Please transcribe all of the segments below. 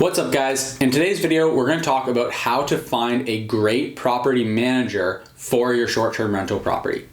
What's up, guys? In today's video, we're going to talk about how to find a great property manager for your short-term rental property.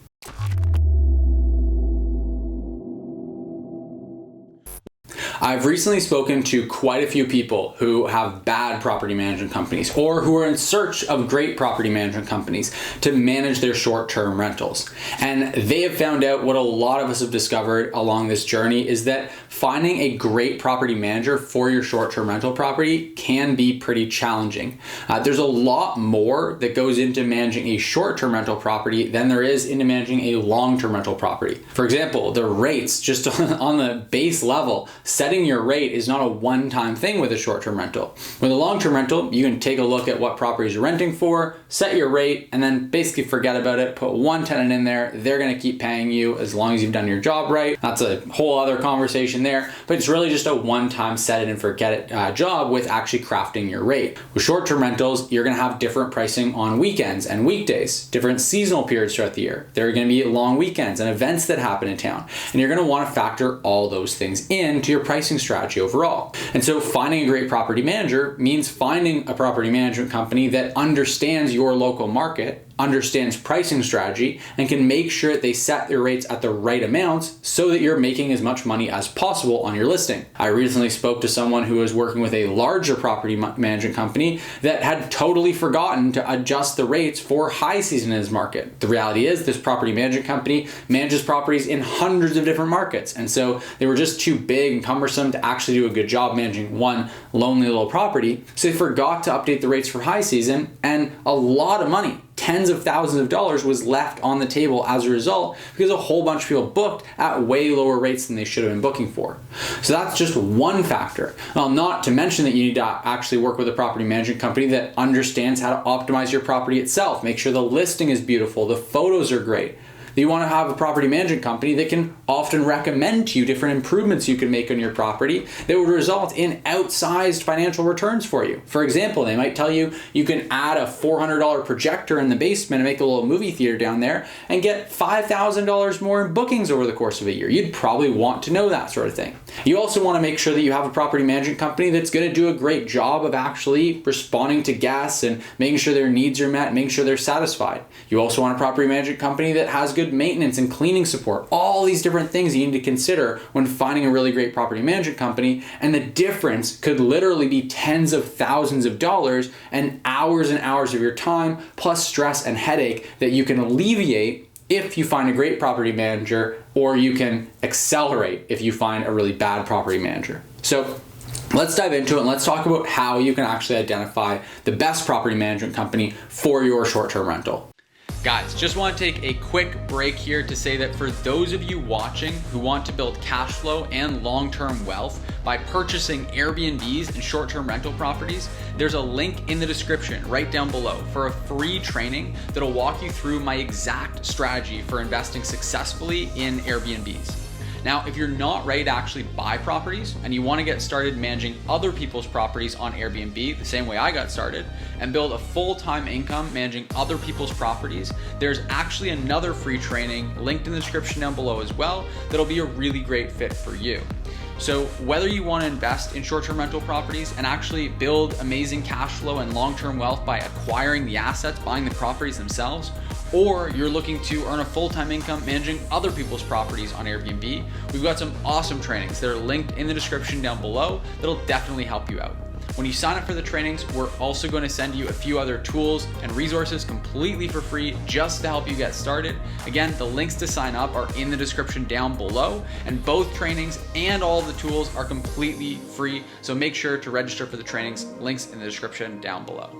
I've recently spoken to quite a few people who have bad property management companies or who are in search of great property management companies to manage their short-term rentals. And they have found out what a lot of us have discovered along this journey is that finding a great property manager for your short-term rental property can be pretty challenging. There's a lot more that goes into managing a short-term rental property than there is into managing a long-term rental property. For example, the rates just on the base level, setting your rate is not a one-time thing with a short-term rental. With a long-term rental, you can take a look at what properties you're renting for, set your rate, and then basically forget about it, put one tenant in there. They're gonna keep paying you as long as you've done your job right. That's a whole other conversation there, but it's really just a one-time set it and forget it job with actually crafting your rate. With short-term rentals, you're gonna have different pricing on weekends and weekdays, different seasonal periods throughout the year. There are gonna be long weekends and events that happen in town, and you're gonna wanna factor all those things into your pricing strategy overall. And so finding a great property manager means finding a property management company that understands your local market, understands pricing strategy, and can make sure that they set their rates at the right amounts so that you're making as much money as possible on your listing. I recently spoke to someone who was working with a larger property management company that had totally forgotten to adjust the rates for high season in his market. The reality is this property management company manages properties in hundreds of different markets, and so they were just too big and cumbersome to actually do a good job managing one lonely little property, so they forgot to update the rates for high season, and a lot of money, tens of thousands of dollars, was left on the table as a result because a whole bunch of people booked at way lower rates than they should have been booking for. So that's just one factor. Well, not to mention that you need to actually work with a property management company that understands how to optimize your property itself, make sure the listing is beautiful, the photos are great. You want to have a property management company that can often recommend to you different improvements you can make on your property that would result in outsized financial returns for you. For example, they might tell you you can add a $400 projector in the basement and make a little movie theater down there and get $5,000 more in bookings over the course of a year. You'd probably want to know that sort of thing. You also want to make sure that you have a property management company that's going to do a great job of actually responding to guests and making sure their needs are met, making sure they're satisfied. You also want a property management company that has good maintenance and cleaning support. All these different things you need to consider when finding a really great property management company, and the difference could literally be tens of thousands of dollars and hours of your time, plus stress and headache that you can alleviate if you find a great property manager, or you can accelerate if you find a really bad property manager. So let's dive into it and let's talk about how you can actually identify the best property management company for your short-term rental. Guys, just want to take a quick break here to say that for those of you watching who want to build cash flow and long-term wealth by purchasing Airbnbs and short-term rental properties, there's a link in the description right down below for a free training that'll walk you through my exact strategy for investing successfully in Airbnbs. Now, if you're not ready to actually buy properties and you want to get started managing other people's properties on Airbnb the same way I got started and build a full-time income managing other people's properties, there's actually another free training linked in the description down below as well that'll be a really great fit for you. So whether you want to invest in short-term rental properties and actually build amazing cash flow and long-term wealth by acquiring the assets, buying the properties themselves, or you're looking to earn a full-time income managing other people's properties on Airbnb, we've got some awesome trainings that are linked in the description down below that'll definitely help you out. When you sign up for the trainings, we're also going to send you a few other tools and resources completely for free just to help you get started. Again, the links to sign up are in the description down below, and both trainings and all the tools are completely free. So make sure to register for the trainings, links in the description down below.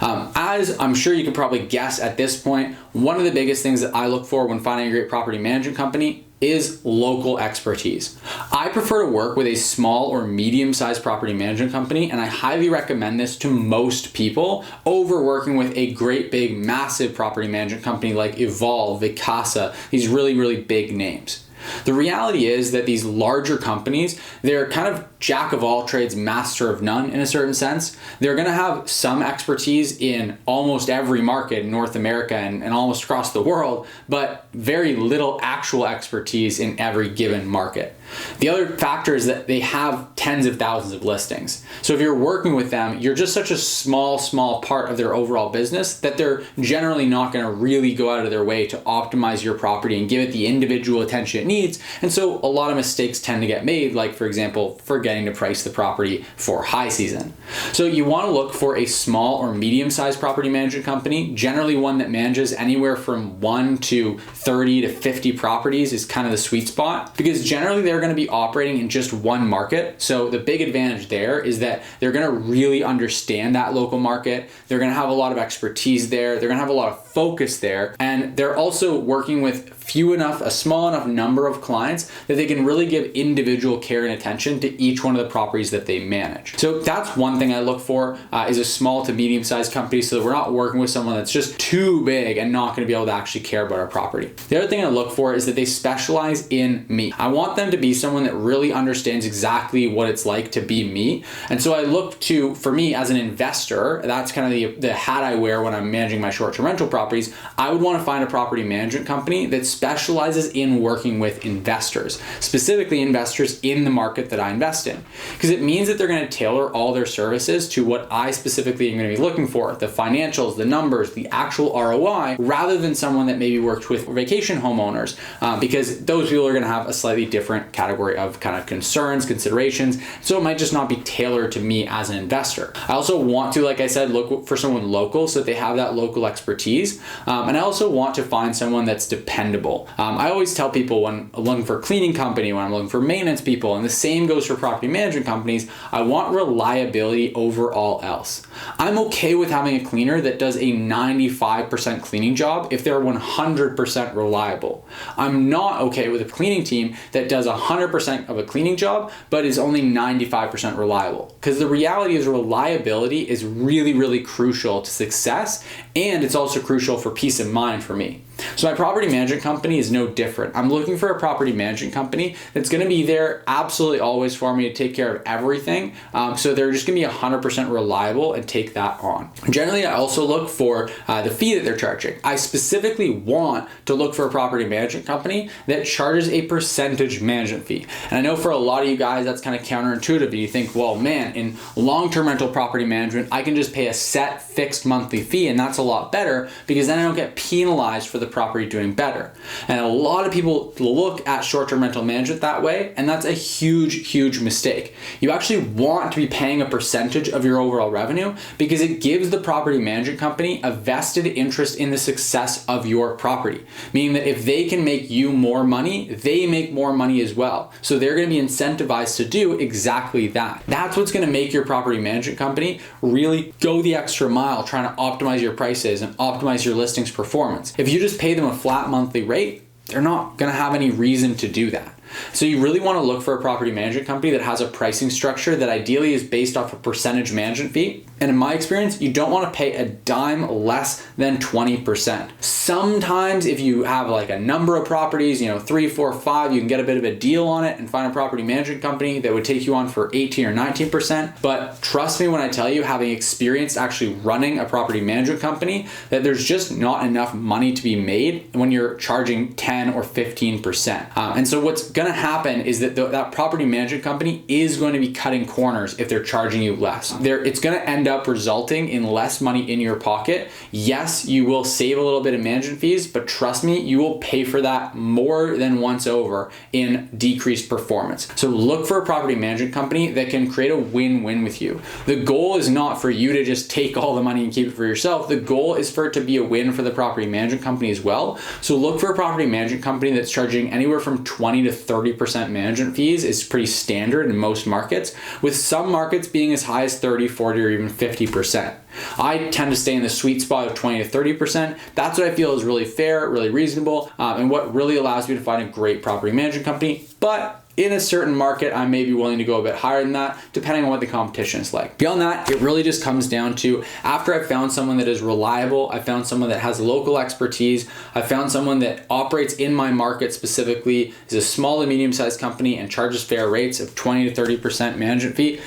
As I'm sure you can probably guess at this point, one of the biggest things that I look for when finding a great property management company is local expertise. I prefer to work with a small or medium-sized property management company, and I highly recommend this to most people over working with a great big massive property management company like Evolve, Vacasa, these really big names. The reality is that these larger companies, they're kind of jack of all trades, master of none in a certain sense. They're going to have some expertise in almost every market in North America and almost across the world, but very little actual expertise in every given market. The other factor is that they have tens of thousands of listings. So if you're working with them, you're just such a small part of their overall business that they're generally not going to really go out of their way to optimize your property and give it the individual attention it needs. And so a lot of mistakes tend to get made, like for example, forgetting to price the property for high season. So you want to look for a small or medium-sized property management company, generally one that manages anywhere from 1 to 30 to 50 properties is kind of the sweet spot, because generally they're going to be operating in just one market. So the big advantage there is that they're going to really understand that local market. They're going to have a lot of expertise there. They're going to have a lot of focus there. And they're also working with a small enough number of clients that they can really give individual care and attention to each one of the properties that they manage. So that's one thing I look for, is a small to medium-sized company, so that we're not working with someone that's just too big and not going to be able to actually care about our property. The other thing I look for is that they specialize in me. I want them to be someone that really understands exactly what it's like to be me. And so I look to, for me as an investor, that's kind of the hat I wear when I'm managing my short-term rental properties. I would want to find a property management company that specializes in working with investors, specifically investors in the market that I invest in, because it means that they're going to tailor all their services to what I specifically am going to be looking for, the financials, the numbers, the actual ROI, rather than someone that maybe worked with vacation homeowners, because those people are going to have a slightly different category of kind of concerns, considerations, so it might just not be tailored to me as an investor. I also want to, like I said, look for someone local so that they have that local expertise, and I also want to find someone that's dependable. I always tell people when I'm looking for a cleaning company, when I'm looking for maintenance people, and the same goes for property management companies, I want reliability over all else. I'm okay with having a cleaner that does a 95% cleaning job if they're 100% reliable. I'm not okay with a cleaning team that does 100% of a cleaning job but is only 95% reliable, because the reality is reliability is really, really crucial to success, and it's also crucial for peace of mind for me. So my property management company is no different. I'm looking for a property management company that's going to be there absolutely always for me to take care of everything. So they're just going to be 100% reliable and take that on. Generally, I also look for the fee that they're charging. I specifically want to look for a property management company that charges a percentage management fee. And I know for a lot of you guys, that's kind of counterintuitive. You think, well, man, in long-term rental property management, I can just pay a set fixed monthly fee, and that's a lot better because then I don't get penalized for the property doing better. And a lot of people look at short-term rental management that way, and that's a huge mistake. You actually want to be paying a percentage of your overall revenue because it gives the property management company a vested interest in the success of your property, meaning that if they can make you more money, they make more money as well. So they're going to be incentivized to do exactly that. That's what's going to make your property management company really go the extra mile trying to optimize your prices and optimize your listings performance. If you just pay them a flat monthly rate, they're not going to have any reason to do that. So you really want to look for a property management company that has a pricing structure that ideally is based off a percentage management fee. And in my experience, you don't want to pay a dime less than 20%. Sometimes if you have like a number of properties, 3, 4, 5, you can get a bit of a deal on it and find a property management company that would take you on for 18 or 19%. But trust me when I tell you, having experienced actually running a property management company, that there's just not enough money to be made when you're charging 10 or 15%. And so what's going to happen is that that property management company is going to be cutting corners if they're charging you less. It's going to end up resulting in less money in your pocket. Yes, you will save a little bit of management fees, but trust me, you will pay for that more than once over in decreased performance. So look for a property management company that can create a win-win with you. The goal is not for you to just take all the money and keep it for yourself. The goal is for it to be a win for the property management company as well. So look for a property management company that's charging anywhere from 20 to 30% management fees is pretty standard in most markets, with some markets being as high as 30, 40, or even 50%. I tend to stay in the sweet spot of 20 to 30%. That's what I feel is really fair, really reasonable, and what really allows me to find a great property management company. But in a certain market, I may be willing to go a bit higher than that, depending on what the competition is like. Beyond that, it really just comes down to, after I've found someone that is reliable, I found someone that has local expertise, I found someone that operates in my market specifically, is a small to medium-sized company and charges fair rates of 20 to 30% management fee.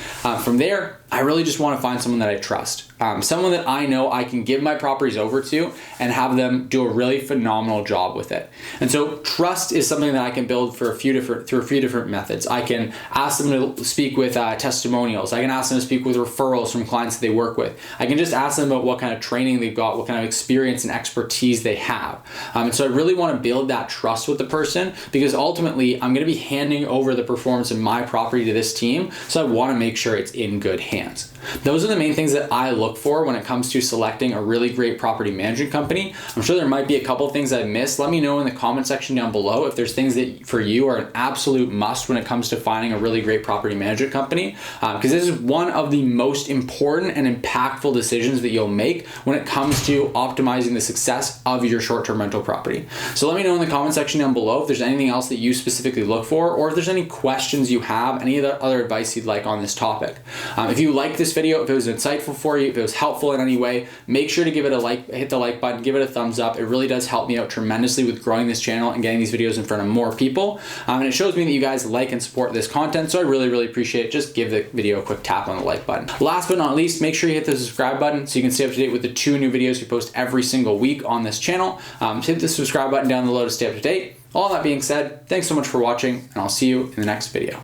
From there, I really just want to find someone that I trust. Someone that I know I can give my properties over to and have them do a really phenomenal job with it. And so trust is something that I can build through a few different different methods. I can ask them to speak with testimonials. I can ask them to speak with referrals from clients that they work with. I can just ask them about what kind of training they've got, what kind of experience and expertise they have. And so I really want to build that trust with the person, because ultimately I'm going to be handing over the performance of my property to this team. So I want to make sure it's in good hands. Those are the main things that I look for when it comes to selecting a really great property management company. I'm sure there might be a couple of things I've missed. Let me know in the comment section down below if there's things that for you are an absolute must when it comes to finding a really great property management company, because this is one of the most important and impactful decisions that you'll make when it comes to optimizing the success of your short-term rental property. So let me know in the comment section down below if there's anything else that you specifically look for, or if there's any questions you have, any other advice you'd like on this topic. If you like this video, if it was insightful for you, if it was helpful in any way, make sure to give it a like, hit the like button, give it a thumbs up. It really does help me out tremendously with growing this channel and getting these videos in front of more people. And it shows me that you guys like and support this content, so I really, really appreciate it. Just give the video a quick tap on the like button. Last but not least, make sure you hit the subscribe button so you can stay up to date with the 2 new videos we post every single week on this channel. So hit the subscribe button down below to stay up to date. All that being said, thanks so much for watching, and I'll see you in the next video.